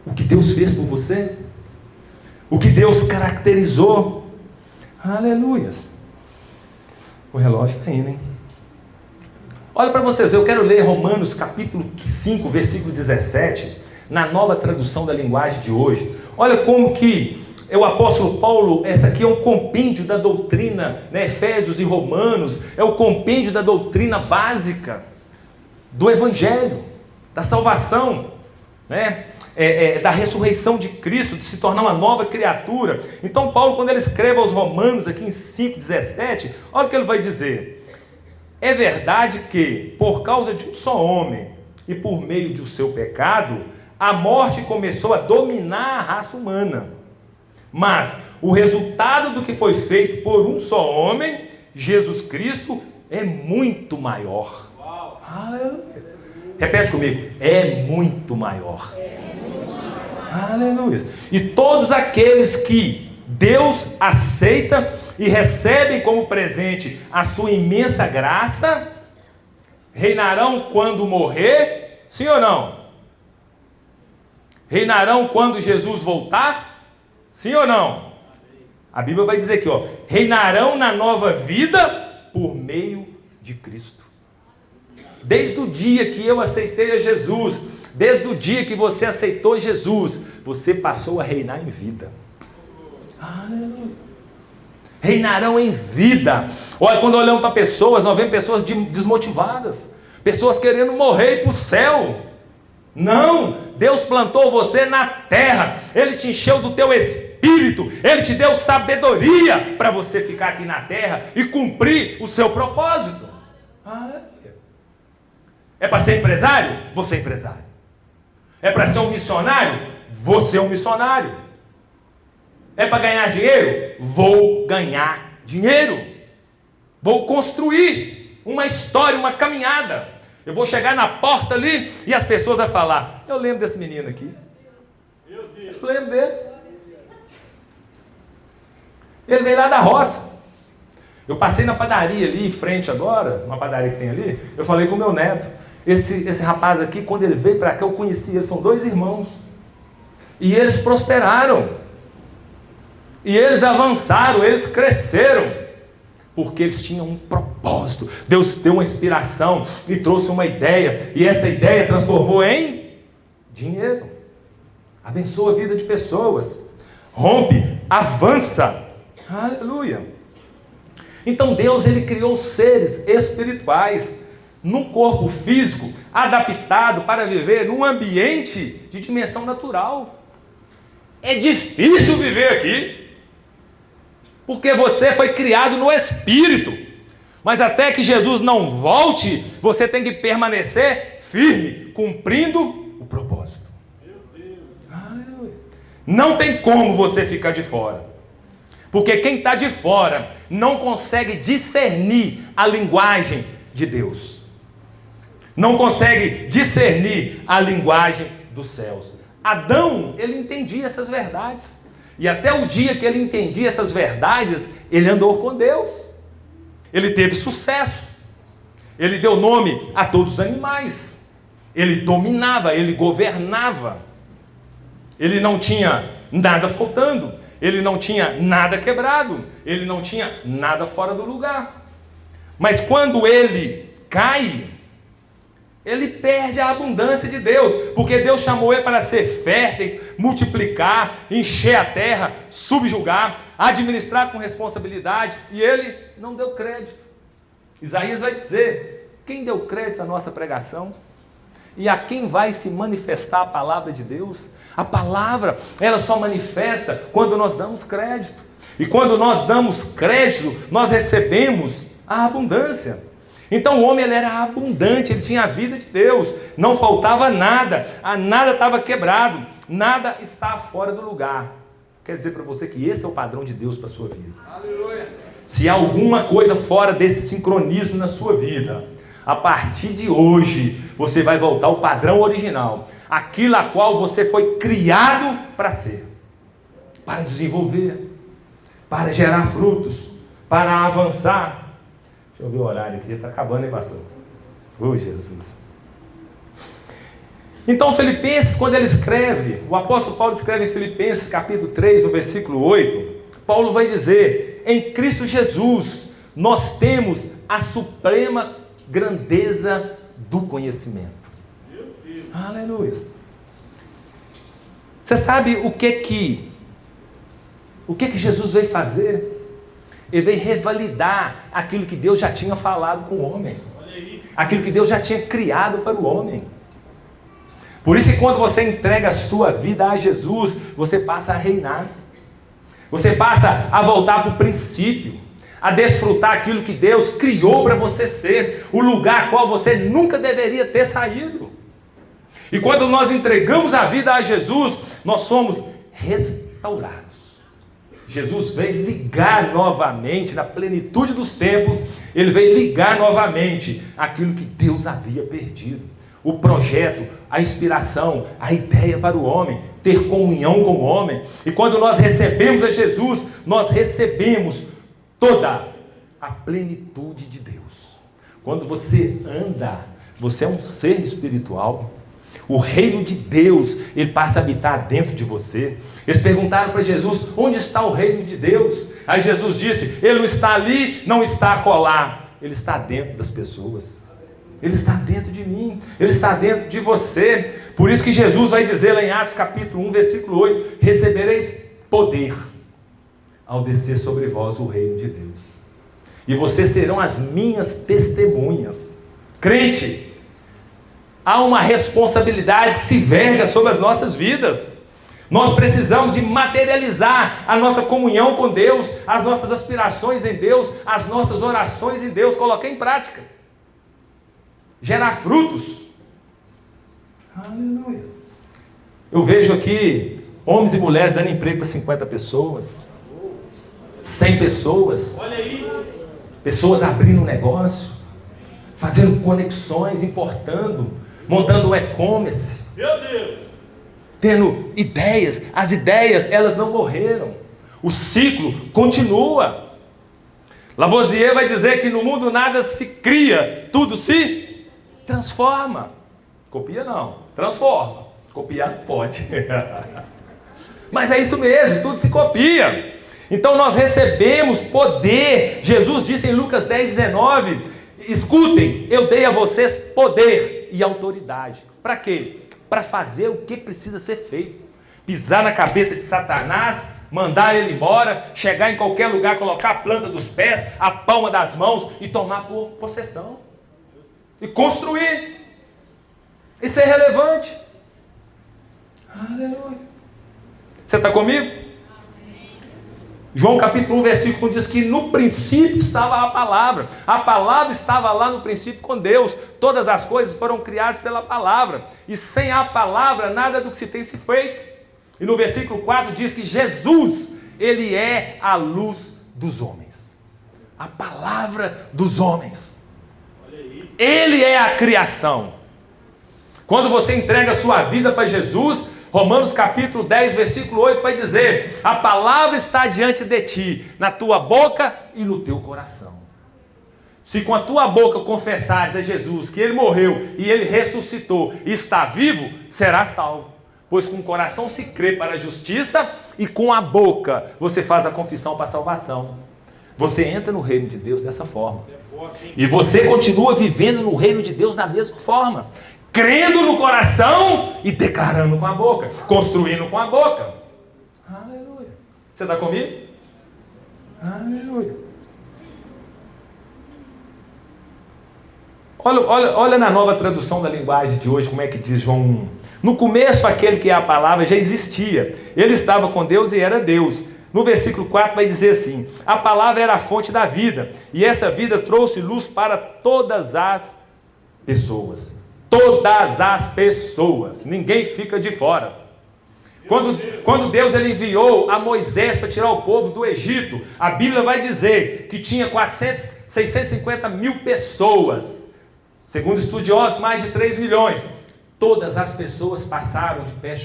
O que Deus fez por você? O que Deus caracterizou? Aleluia. O relógio está indo, hein? Olha para vocês, eu quero ler Romanos capítulo 5, versículo 17, na nova tradução da linguagem de hoje. Olha como que o apóstolo Paulo, essa aqui é um compêndio da doutrina, né? Efésios e Romanos, é o compêndio da doutrina básica do Evangelho, da salvação, né? Da ressurreição de Cristo, de se tornar uma nova criatura. Então Paulo, quando ele escreve aos Romanos, aqui em 5,17, olha o que ele vai dizer: é verdade que, por causa de um só homem, e por meio do seu pecado, a morte começou a dominar a raça humana. Mas o resultado do que foi feito por um só homem, Jesus Cristo, é muito maior. Uau. Aleluia. Repete comigo: é muito maior. Aleluia. E todos aqueles que Deus aceita e recebem como presente a sua imensa graça, reinarão quando morrer, sim ou não? Reinarão quando Jesus voltar? Sim ou não? A Bíblia vai dizer aqui, reinarão na nova vida por meio de Cristo. Desde o dia que eu aceitei a Jesus, desde o dia que você aceitou Jesus, você passou a reinar em vida. Aleluia. Reinarão em vida. Olha, quando olhamos para pessoas, nós vemos pessoas desmotivadas, pessoas querendo morrer e ir para o céu. Não, Deus plantou você na terra, Ele te encheu do teu espírito, Ele te deu sabedoria para você ficar aqui na terra e cumprir o seu propósito. É para ser empresário? Vou ser empresário. É para ser um missionário? Vou ser um missionário. É para ganhar dinheiro? Vou ganhar dinheiro. Vou construir uma história, uma caminhada. Eu vou chegar na porta ali e as pessoas vão falar: eu lembro desse menino aqui. Eu lembro dele. Ele veio lá da roça. Eu passei na padaria ali em frente agora, uma padaria que tem ali, eu falei com o meu neto, esse rapaz aqui, quando ele veio para cá, eu conheci ele, são 2 irmãos. E eles prosperaram. E eles avançaram, eles cresceram. Porque eles tinham um propósito. Deus deu uma inspiração e trouxe uma ideia. E essa ideia transformou em dinheiro. Abençoa a vida de pessoas. Rompe, avança. Aleluia. Então Deus, ele criou seres espirituais num corpo físico adaptado para viver num ambiente de dimensão natural. É difícil viver aqui, porque você foi criado no espírito. Mas até que Jesus não volte, você tem que permanecer firme, cumprindo o propósito. Aleluia. Não tem como você ficar de fora. Porque quem está de fora não consegue discernir a linguagem de Deus. Não consegue discernir a linguagem dos céus. Adão, ele entendia essas verdades. E até o dia que ele entendia essas verdades, ele andou com Deus. Ele teve sucesso. Ele deu nome a todos os animais. Ele dominava, ele governava. Ele não tinha nada faltando. Ele não tinha nada quebrado, ele não tinha nada fora do lugar. Mas quando ele cai, ele perde a abundância de Deus, porque Deus chamou ele para ser férteis, multiplicar, encher a terra, subjugar, administrar com responsabilidade, e ele não deu crédito. Isaías vai dizer: quem deu crédito à nossa pregação? E a quem vai se manifestar a palavra de Deus? A palavra, ela só manifesta quando nós damos crédito. E quando nós damos crédito, nós recebemos a abundância. Então o homem, ele era abundante, ele tinha a vida de Deus, não faltava nada, nada estava quebrado, nada está fora do lugar. Quer dizer para você que esse é o padrão de Deus para a sua vida. Aleluia. Se há alguma coisa fora desse sincronismo na sua vida, a partir de hoje, você vai voltar ao padrão original, aquilo a qual você foi criado para ser, para desenvolver, para gerar frutos, para avançar. Deixa eu ver o horário aqui, está acabando, hein, pastor? Jesus. Então, Filipenses, quando ele escreve, o apóstolo Paulo escreve em Filipenses capítulo 3, no versículo 8, Paulo vai dizer: em Cristo Jesus, nós temos a suprema grandeza do conhecimento. Aleluia. Você sabe o que Jesus veio fazer? Ele veio revalidar aquilo que Deus já tinha falado com o homem, aquilo que Deus já tinha criado para o homem. Por isso que quando você entrega a sua vida a Jesus, você passa a reinar, você passa a voltar para o princípio, a desfrutar aquilo que Deus criou para você ser, o lugar a qual você nunca deveria ter saído. E quando nós entregamos a vida a Jesus, nós somos restaurados. Jesus veio ligar novamente, na plenitude dos tempos, ele veio ligar novamente aquilo que Deus havia perdido. O projeto, a inspiração, a ideia para o homem, ter comunhão com o homem. E quando nós recebemos a Jesus, nós recebemos toda a plenitude de Deus. Quando você anda, você é um ser espiritual. O reino de Deus, ele passa a habitar dentro de você. Eles perguntaram para Jesus: onde está o reino de Deus? Aí Jesus disse: ele não está ali, não está acolá, ele está dentro das pessoas. Ele está dentro de mim, ele está dentro de você. Por isso que Jesus vai dizer lá em Atos capítulo 1, versículo 8: recebereis poder ao descer sobre vós o reino de Deus, e vocês serão as minhas testemunhas. Crente, há uma responsabilidade que se verga sobre as nossas vidas. Nós precisamos de materializar a nossa comunhão com Deus, as nossas aspirações em Deus, as nossas orações em Deus, colocar em prática, gerar frutos. Aleluia. Eu vejo aqui homens e mulheres dando emprego para 50 pessoas, 100 pessoas, olha aí, pessoas abrindo um negócio, fazendo conexões, importando, montando um e-commerce, meu Deus, tendo ideias. As ideias, elas não morreram, o ciclo continua. Lavoisier vai dizer que no mundo nada se cria, tudo se transforma. Copia não, transforma. Copiar não pode. Mas é isso mesmo, tudo se copia. Então nós recebemos poder. Jesus disse em Lucas 10:19, escutem, eu dei a vocês poder e autoridade. Para quê? Para fazer o que precisa ser feito. Pisar na cabeça de Satanás, mandar ele embora, chegar em qualquer lugar, colocar a planta dos pés, a palma das mãos e tomar por possessão. E construir. Isso é relevante. Aleluia. Você está comigo? João capítulo 1, versículo 1 diz que no princípio estava a palavra estava lá no princípio com Deus, todas as coisas foram criadas pela palavra, e sem a palavra nada do que se tem se feito. E no versículo 4 diz que Jesus, ele é a luz dos homens, a palavra dos homens, ele é a criação. Quando você entrega a sua vida para Jesus, Romanos capítulo 10, versículo 8 vai dizer: a palavra está diante de ti, na tua boca e no teu coração. Se com a tua boca confessares a Jesus que ele morreu e ele ressuscitou e está vivo, serás salvo. Pois com o coração se crê para a justiça e com a boca você faz a confissão para a salvação. Você entra no reino de Deus dessa forma. E você continua vivendo no reino de Deus da mesma forma. Crendo no coração e declarando com a boca, construindo com a boca. Aleluia. Você está comigo? Aleluia. Olha na nova tradução da linguagem de hoje, como é que diz João 1. No começo, aquele que é a palavra já existia. Ele estava com Deus e era Deus. No versículo 4 vai dizer assim: a palavra era a fonte da vida, e essa vida trouxe luz para todas as pessoas. Todas as pessoas, ninguém fica de fora. Quando Deus ele enviou a Moisés para tirar o povo do Egito, a Bíblia vai dizer que tinha 650 mil pessoas, segundo estudiosos, mais de 3 milhões. Todas as pessoas passaram de pé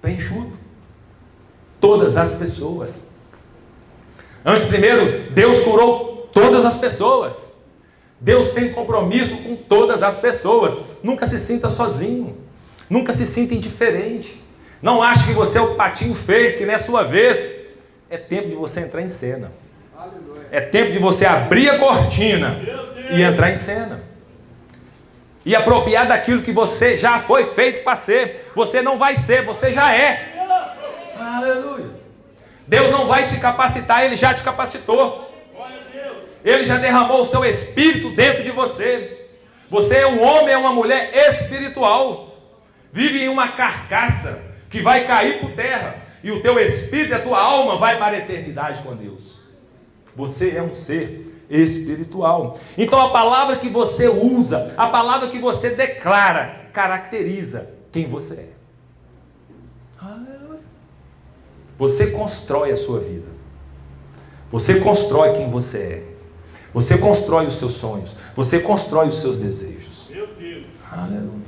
enxuto. Todas as pessoas. Antes, primeiro, Deus curou todas as pessoas. Deus tem compromisso com todas as pessoas. Nunca se sinta sozinho. Nunca se sinta indiferente. Não ache que você é o patinho feio, que não é sua vez. É tempo de você entrar em cena. É tempo de você abrir a cortina e entrar em cena. E apropriar daquilo que você já foi feito para ser. Você não vai ser, você já é. Aleluia. Deus não vai te capacitar, Ele já te capacitou. Ele já derramou o seu espírito dentro de você. Você é um homem, é uma mulher espiritual. Vive em uma carcaça que vai cair por terra. E o teu espírito, a tua alma vai para a eternidade com Deus. Você é um ser espiritual. Então a palavra que você usa, a palavra que você declara, caracteriza quem você é. Aleluia. Você constrói a sua vida. Você constrói quem você é. Você constrói os seus sonhos. Você constrói os seus desejos. Meu Deus. Aleluia.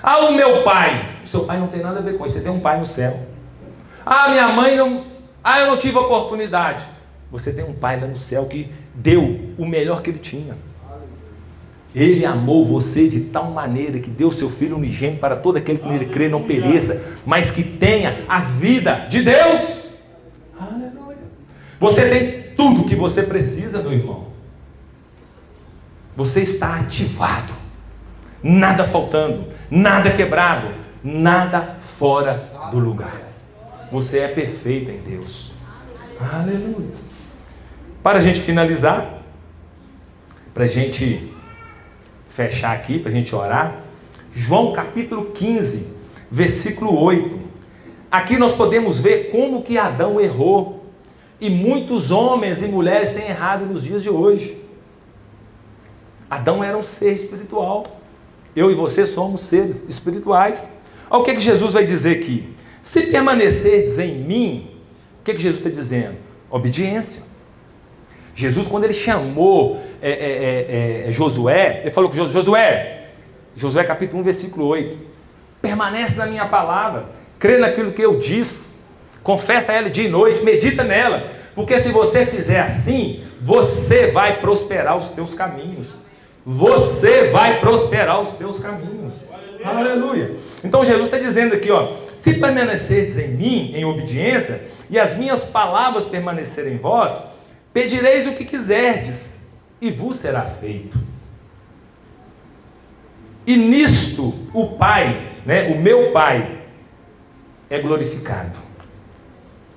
Ah, o meu pai. O seu pai não tem nada a ver com isso. Você tem um pai no céu. Ah, minha mãe não... Ah, eu não tive oportunidade. Você tem um pai lá no céu que deu o melhor que ele tinha. Ele amou você de tal maneira que deu seu Filho unigênito para todo aquele que nele crê não pereça, mas que tenha a vida de Deus. Aleluia. Você tem tudo que você precisa, meu irmão. Você está ativado. Nada faltando, nada quebrado, nada fora do lugar. Você é perfeito em Deus. Aleluia. Para a gente finalizar, para a gente fechar aqui, para a gente orar, João capítulo 15, versículo 8. Aqui nós podemos ver como que Adão errou, e muitos homens e mulheres têm errado nos dias de hoje. Adão era um ser espiritual, eu e você somos seres espirituais. Olha o que Jesus vai dizer aqui: se permanecerdes em mim, o que Jesus está dizendo? Obediência. Jesus, quando ele chamou Josué, ele falou com Josué capítulo 1, versículo 8, permanece na minha palavra, crê naquilo que eu disse, confessa ela dia e noite, medita nela, Porque se você fizer assim, você vai prosperar os teus caminhos. Você vai prosperar os teus caminhos. Aleluia. Então Jesus está dizendo aqui, ó, se permanecerdes em mim, em obediência, e as minhas palavras permanecerem em vós, pedireis o que quiserdes, e vos será feito. E nisto o Pai, o meu Pai, é glorificado,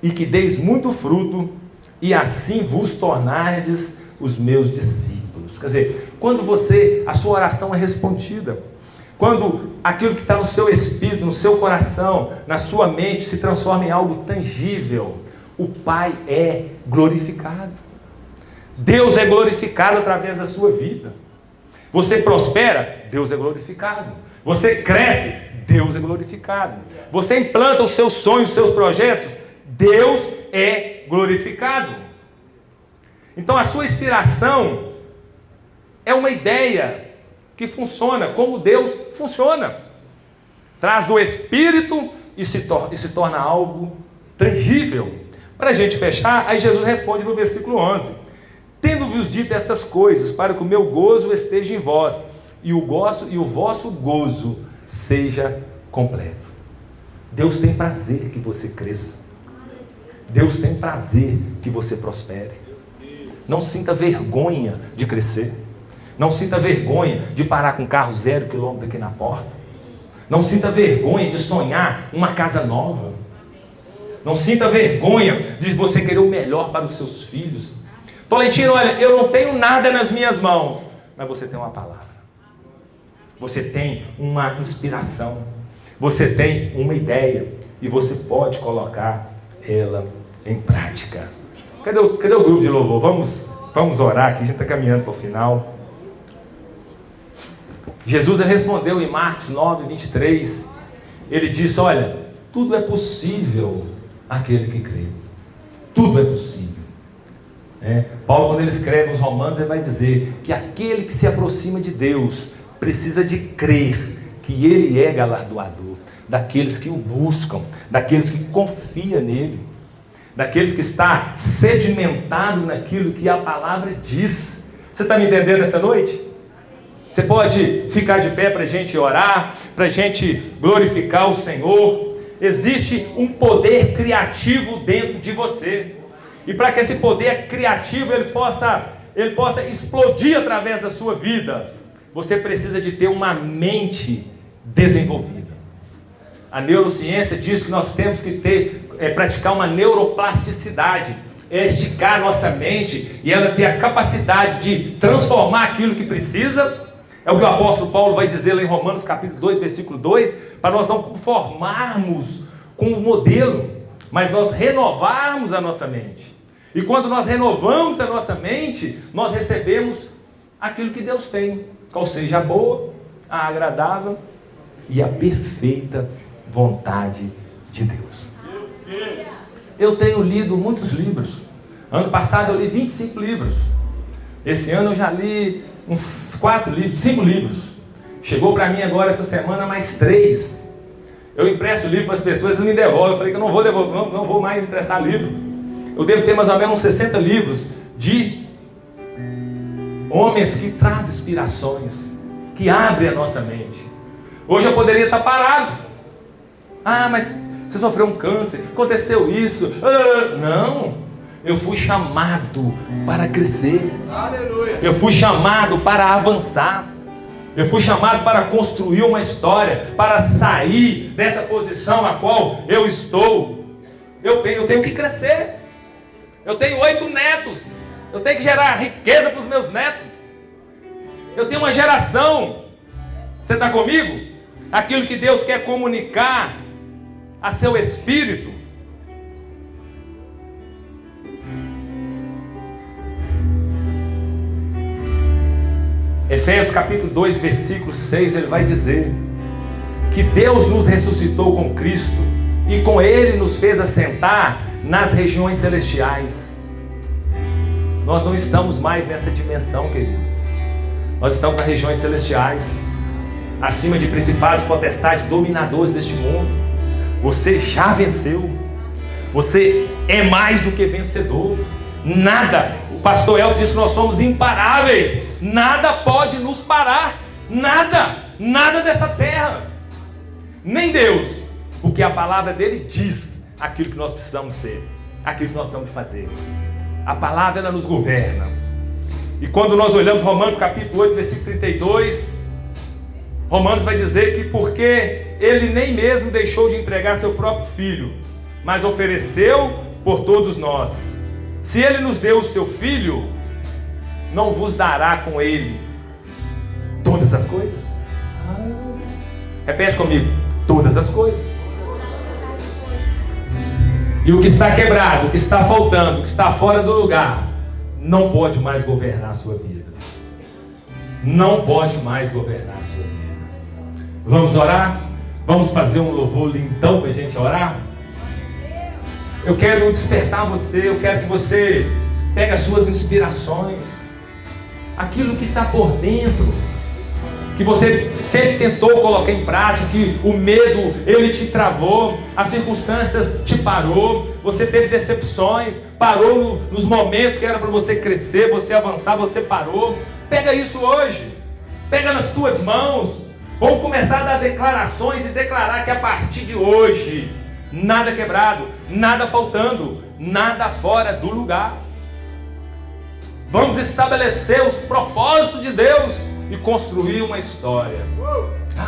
e que deis muito fruto, e assim vos tornardes os meus discípulos. Quer dizer, quando a sua oração é respondida, quando aquilo que está no seu espírito, no seu coração, na sua mente, se transforma em algo tangível, o Pai é glorificado. Deus é glorificado através da sua vida. Você prospera, Deus é glorificado. Você cresce, Deus é glorificado. Você implanta os seus sonhos, os seus projetos, Deus é glorificado. Então a sua inspiração é uma ideia que funciona como Deus funciona. Traz do Espírito e se torna algo tangível. Para a gente fechar, aí Jesus responde no versículo 11: tendo-vos dito estas coisas, para que o meu gozo esteja em vós, e o vosso gozo seja completo. Deus tem prazer que você cresça. Deus tem prazer que você prospere. Não sinta vergonha de crescer. Não sinta vergonha de parar com o carro 0 km aqui na porta. Não sinta vergonha de sonhar uma casa nova. Não sinta vergonha de você querer o melhor para os seus filhos. Tolentino, olha, eu não tenho nada nas minhas mãos, mas você tem uma palavra. Você tem uma inspiração. Você tem uma ideia. E você pode colocar ela em prática. Cadê o grupo de louvor? Vamos orar aqui, a gente está caminhando para o final. Jesus respondeu em Marcos 9, 23. Ele disse, olha, tudo é possível àquele que crê. Tudo é possível. Paulo, quando ele escreve nos Romanos, ele vai dizer que aquele que se aproxima de Deus precisa de crer que Ele é galardoador daqueles que o buscam, daqueles que confiam nele, daqueles que está sedimentado naquilo que a palavra diz. Você está me entendendo essa noite? Você pode ficar de pé para a gente orar, para a gente glorificar o Senhor. Existe um poder criativo dentro de você. E para que esse poder criativo ele possa explodir através da sua vida, você precisa de ter uma mente desenvolvida. A neurociência diz que nós temos que praticar uma neuroplasticidade, esticar a nossa mente e ela ter a capacidade de transformar aquilo que precisa. É o que o apóstolo Paulo vai dizer lá em Romanos capítulo 2, versículo 2, para nós não conformarmos com o modelo, mas nós renovarmos a nossa mente. E quando nós renovamos a nossa mente, nós recebemos aquilo que Deus tem, qual seja a boa, a agradável e a perfeita vontade de Deus. Eu tenho lido muitos livros. Ano passado eu li 25 livros. Esse ano eu já li uns 4 livros, 5 livros. Chegou para mim agora essa semana mais 3. Eu empresto livro para as pessoas e me devolvem. Eu falei que eu não vou mais emprestar livro. Eu devo ter mais ou menos uns 60 livros de homens que trazem inspirações, que abrem a nossa mente. Hoje eu poderia estar parado. Ah, mas você sofreu um câncer, aconteceu isso. Não, eu fui chamado para crescer. Aleluia. Eu fui chamado para avançar. Eu fui chamado para construir uma história, para sair dessa posição na qual eu estou. Eu tenho que crescer. Eu tenho 8 netos. Eu tenho que gerar riqueza para os meus netos. Eu tenho uma geração. Você está comigo? Aquilo que Deus quer comunicar a seu espírito. Efésios capítulo 2, versículo 6, ele vai dizer que Deus nos ressuscitou com Cristo e com Ele nos fez assentar nas regiões celestiais. Nós não estamos mais nessa dimensão, queridos. Nós estamos nas regiões celestiais, acima de principados, potestades, dominadores deste mundo. Você já venceu. Você é mais do que vencedor. Nada, o pastor Elton disse que nós somos imparáveis. Nada pode nos parar. Nada dessa terra. Nem Deus. Porque a palavra dele diz aquilo que nós precisamos ser, aquilo que nós precisamos fazer. A palavra, ela nos governa. E quando nós olhamos Romanos capítulo 8, versículo 32, Romanos vai dizer que porque ele nem mesmo deixou de entregar seu próprio filho, mas ofereceu por todos nós. Se ele nos deu o seu filho, não vos dará com ele todas as coisas? Repete comigo: todas as coisas. E o que está quebrado, o que está faltando, o que está fora do lugar, não pode mais governar a sua vida. Não pode mais governar a sua vida. Vamos orar? Vamos fazer um louvor lindão para a gente orar? Eu quero despertar você, eu quero que você pegue as suas inspirações, aquilo que está por dentro, que você sempre tentou colocar em prática, que o medo, ele te travou, as circunstâncias te parou, você teve decepções, parou nos momentos que era para você crescer, você avançar, você parou. Pega isso hoje, pega nas tuas mãos, vamos começar a dar declarações e declarar que a partir de hoje, nada quebrado, nada faltando, nada fora do lugar. Vamos estabelecer os propósitos de Deus e construir uma história.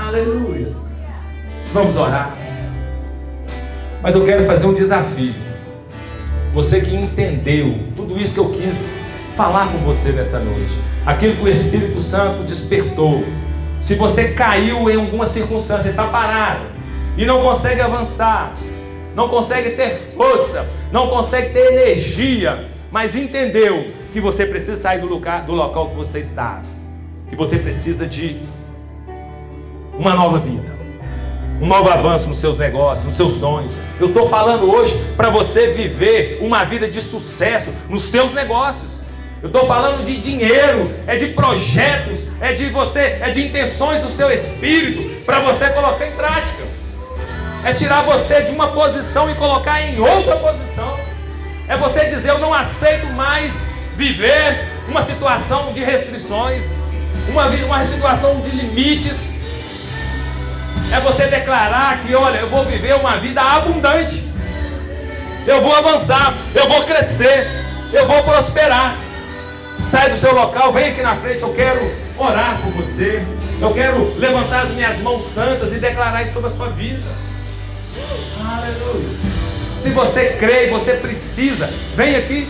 Aleluia. Vamos orar. Mas eu quero fazer um desafio. Você que entendeu tudo isso que eu quis falar com você nessa noite, aquilo que o Espírito Santo despertou. Se você caiu em alguma circunstância, está parado e não consegue avançar, não consegue ter força, não consegue ter energia, mas entendeu que você precisa sair do local que você está, que você precisa de uma nova vida, um novo avanço nos seus negócios, nos seus sonhos. Eu estou falando hoje para você viver uma vida de sucesso nos seus negócios. Eu estou falando de dinheiro, é de projetos, é de intenções do seu espírito para você colocar em prática. É tirar você de uma posição e colocar em outra posição. É você dizer: eu não aceito mais viver uma situação de restrições, uma situação de limites. É você declarar que, olha, eu vou viver uma vida abundante, eu vou avançar, eu vou crescer, eu vou prosperar. Sai do seu local, vem aqui na frente, eu quero orar por você, eu quero levantar as minhas mãos santas e declarar isso sobre a sua vida. Aleluia. Se você crê e você precisa, vem aqui.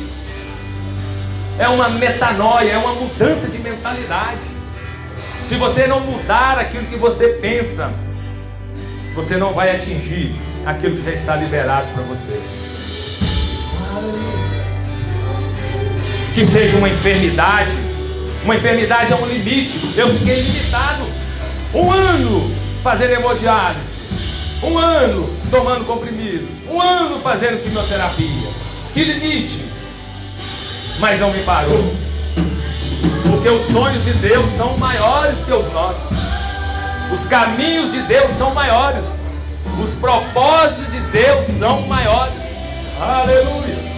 É uma metanoia, é uma mudança de mentalidade. Se você não mudar aquilo que você pensa, você não vai atingir aquilo que já está liberado para você. Aleluia. Que seja uma enfermidade. Uma enfermidade é um limite. Eu fiquei limitado 1 ano fazendo hemodiálise, 1 ano tomando comprimidos, 1 ano fazendo quimioterapia. Que limite! Mas não me parou, porque os sonhos de Deus são maiores que os nossos. Os caminhos de Deus são maiores. Os propósitos de Deus são maiores. Aleluia.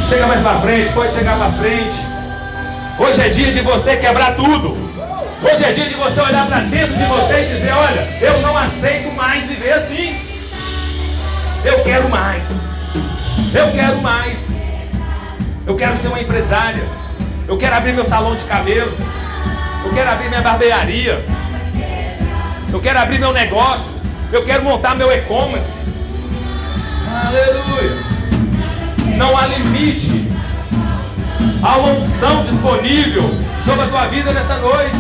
Chega mais para frente, pode chegar para frente. Hoje é dia de você quebrar tudo. Hoje é dia de você olhar para dentro de você e dizer: olha, eu não aceito mais viver assim. Eu quero mais. Eu quero mais. Eu quero ser uma empresária. Eu quero abrir meu salão de cabelo. Eu quero abrir minha barbearia. Eu quero abrir meu negócio. Eu quero montar meu e-commerce. Aleluia. Não há limite. Há uma unção disponível sobre a tua vida nessa noite.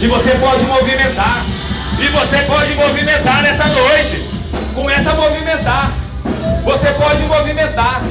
E você pode movimentar. E você pode movimentar nessa noite. Começa a movimentar. Você pode movimentar.